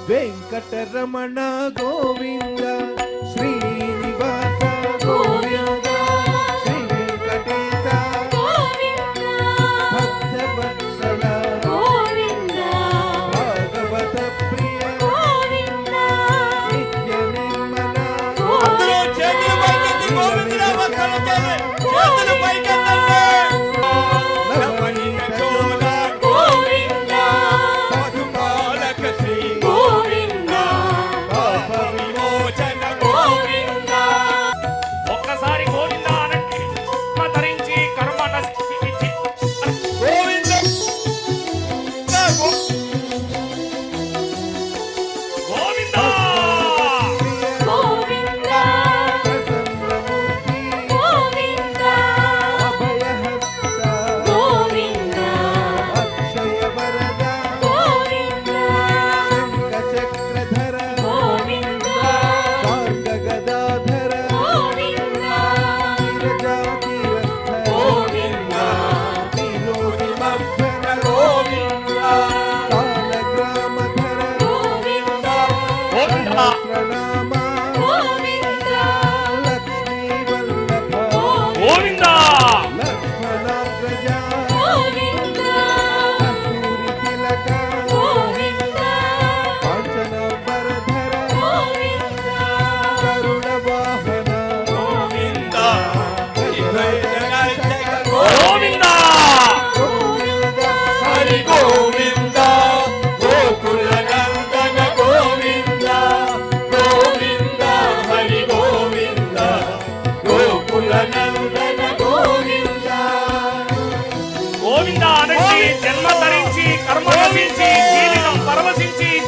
వెంకటరమణ గోవింద శ్రీనివాస గోవింద శ్రీ వెంకటేశ గోవింద భక్తవత్సల గోవింద భాగవత ప్రియ గోవింద నిత్య నిర్మల అందరూ చేతులు పైకెత్తి గోవిందుడా వత్సలతోనే చేతులు పైకెత్తండి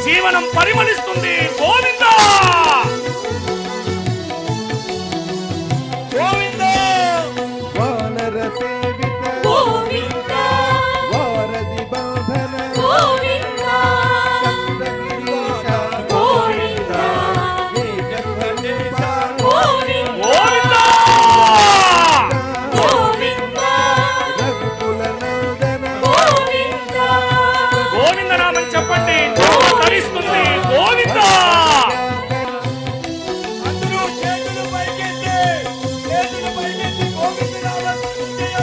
జీవనం పరిమళిస్తుంది గోవింద గోవింద వానర సేవిత గోవింద వారధి బాధన గోవింద సప్తగిరీశ గోవింద ఏకసందేశ గోవింద గోవింద రఘుకుల నందన గోవింద గోవింద నామం చెప్పండి గోవింద అందరూ చేతులు పైకెత్తి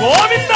గోవింద